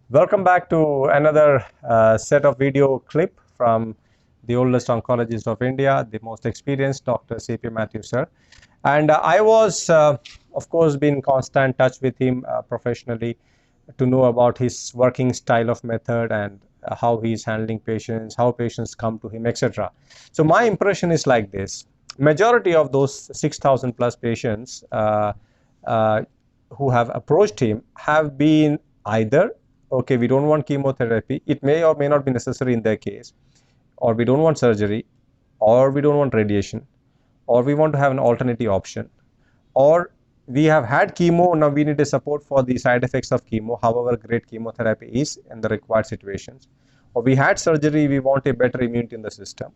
Welcome back to another set of video clip from the oldest oncologist of India, the most experienced Dr. CP Mathew sir. And I was, of course, been in constant touch with him professionally to know about his working style of method and how he's handling patients, how patients come to him, etc. So my impression is like this. Majority of those 6,000 plus patients uh, who have approached him have been either, okay, we don't want chemotherapy, it may or may not be necessary in their case, or we don't want surgery, or we don't want radiation, or we want to have an alternative option, or we have had chemo, now we need a support for the side effects of chemo, however great chemotherapy is in the required situations, or we had surgery, we want a better immunity in the system,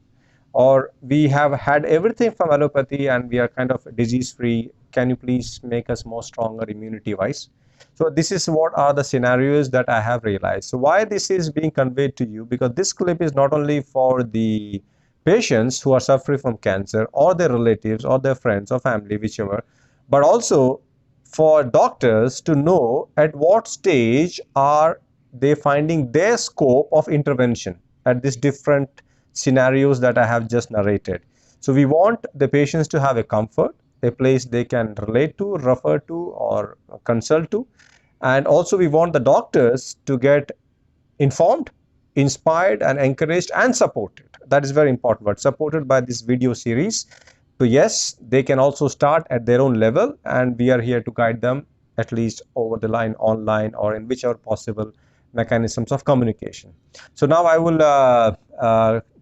or we have had everything from allopathy and we are kind of disease free, can you please make us more stronger immunity wise. So this is what are the scenarios that I have realized. So why this is being conveyed to you, because this clip is not only for the patients who are suffering from cancer or their relatives or their friends or family, whichever, but also for doctors to know at what stage are they finding their scope of intervention at these different scenarios that I have just narrated. So we want the patients to have a comfort, a place they can relate to, refer to, or consult to. And also we want the doctors to get informed, inspired, and encouraged and supported. That is very important, but supported by this video series. So yes, they can also start at their own level, and we are here to guide them at least over the line, online, or in whichever possible mechanisms of communication. So now I will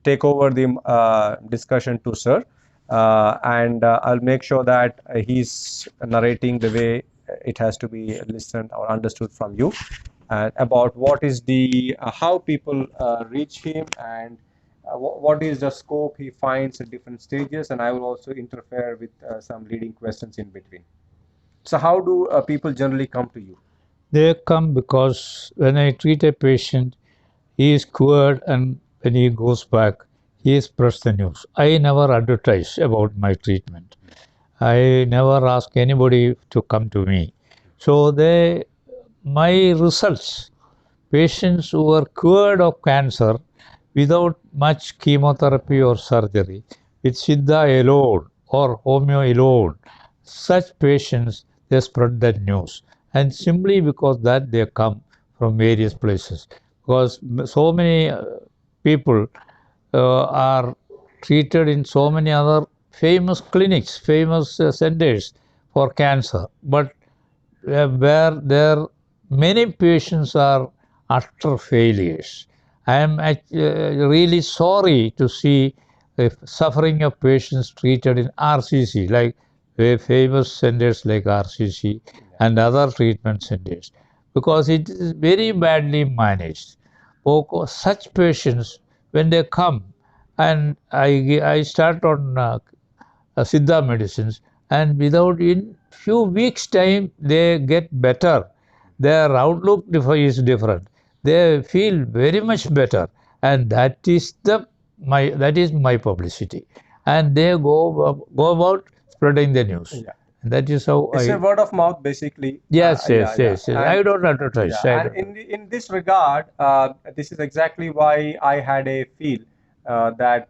take over the discussion to sir, and I'll make sure that he's narrating the way it has to be listened or understood from you, and about what is the how people reach him, and what is the scope he finds at different stages, and I will also interfere with some leading questions in between. So how do people generally come to you? They come because when I treat a patient, he is cured, and when he goes back, he spreads the news. I never advertise about my treatment. I never ask anybody to come to me. So my results, patients who are cured of cancer without much chemotherapy or surgery, with Siddha alone or Homeo alone, such patients, they spread that news. And simply because that they come from various places. Because so many people are treated in so many other famous clinics, famous centers for cancer. But where there many patients are utter failures. I am really sorry to see the suffering of patients treated in RCC, like famous centers like RCC and other treatment centers, because it is very badly managed. Such patients, when they come, and I start on Siddha medicines, and without in few weeks time they get better. Their outlook is different. They feel very much better, and that is my publicity. And they go about spreading the news. Yeah. That is how It's a word of mouth, basically. Yes, Yeah, yeah. yes. I don't advertise. Yeah, and in this regard, this is exactly why I had a feel that,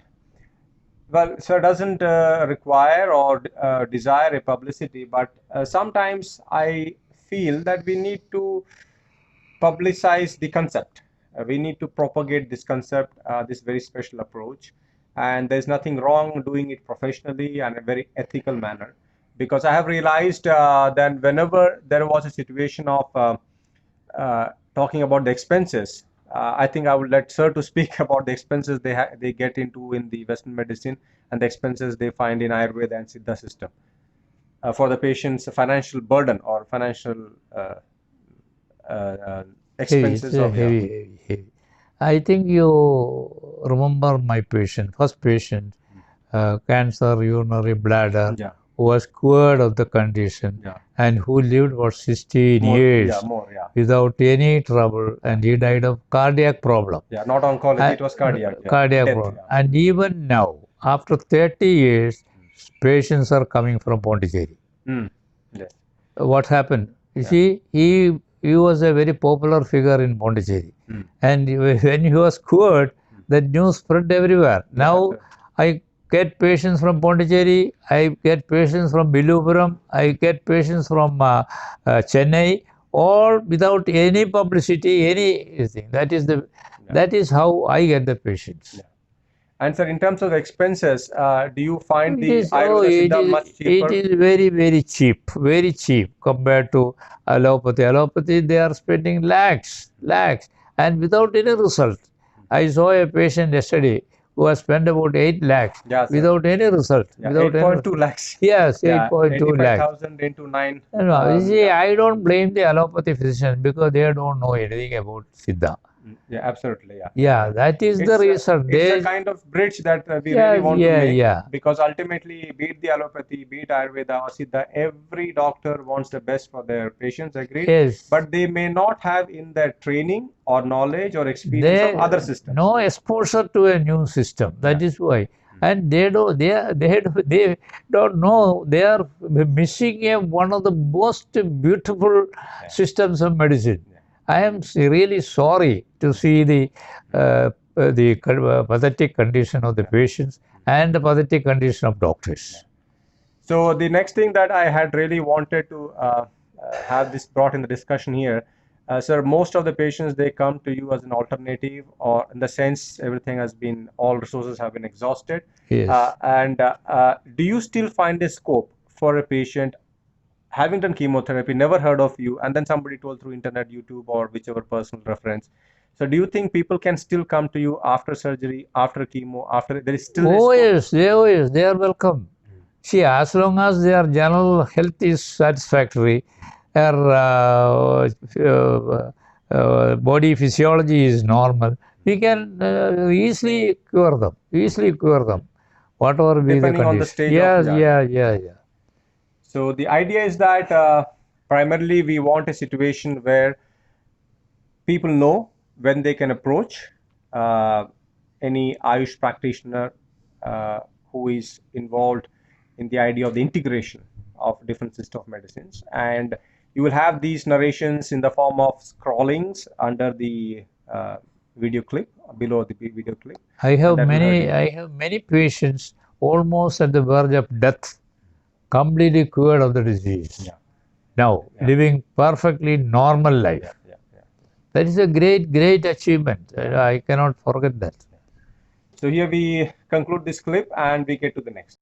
well, sir doesn't require or desire a publicity, but sometimes I feel that we need to publicize the concept. We need to propagate this concept, this very special approach, and there's nothing wrong doing it professionally and a very ethical manner. Because I have realized that whenever there was a situation of talking about the expenses, I think I would let sir to speak about the expenses they get into in the Western medicine and the expenses they find in Ayurveda and Siddha system for the patient's financial burden or financial expenses of heavy. I think you remember my patient, first patient, cancer, urinary bladder, yeah, who was cured of the condition, yeah, and who lived for 16 more, years yeah, more, yeah, without any trouble, and he died of cardiac problem. yeah, not oncology, it was cardiac, yeah, Cardiac death, problem. yeah. And even now, after 30 years, patients are coming from Pondicherry. Mm. Yes. What happened? You Yeah. see, he he was a very popular figure in Pondicherry. And when he was cured, the news spread everywhere. Now I get patients from Pondicherry, I get patients from Vilupuram, I get patients from Chennai, all without any publicity, anything. That is how I get the patients. And sir, in terms of expenses, do you find It the is, Ayurveda Siddha much cheaper? it is very cheap compared to allopathy. Allopathy, they are spending lakhs, and without any result. I saw a patient yesterday who has spent about 8 lakhs without any result. Yeah, Without 8.2 lakhs. Yes, Yeah, 8.2 lakhs. 85,000 into 9. You see, I don't blame the allopathy physicians because they don't know anything about Siddha. Yeah, absolutely. Yeah. Yeah, that is the reason. It's a kind of bridge that we really want to make, because ultimately, be it the allopathy, be it Ayurveda or Siddha, every doctor wants the best for their patients, agreed? Yes. But they may not have in their training or knowledge or experience of other systems. No exposure to a new system. That is why. And they don't know, they are missing one of the most beautiful systems of medicine. I am really sorry to see the pathetic condition of the patients and the pathetic condition of doctors. So the next thing that I had really wanted to have this brought in the discussion here, sir, most of the patients, they come to you as an alternative, or in the sense everything has been, all resources have been exhausted. Yes. Do you still find a scope for a patient having done chemotherapy, never heard of you, and then somebody told through internet, YouTube, or whichever personal reference? So do you think people can still come to you after surgery, after chemo, after there is still a scope? Yes, they are welcome. See, as long as their general health is satisfactory, their body physiology is normal, we can easily cure them. Whatever be the Depending on the condition. stage Yes, of yeah. So the idea is that primarily we want a situation where people know when they can approach any Ayush practitioner who is involved in the idea of the integration of different systems of medicines. And you will have these narrations in the form of scrollings under the video clip, below the video clip. I have many patients almost at the verge of death, completely cured of the disease. Now, living perfectly normal life. That is a great achievement. I cannot forget that. So here we conclude this clip and we get to the next.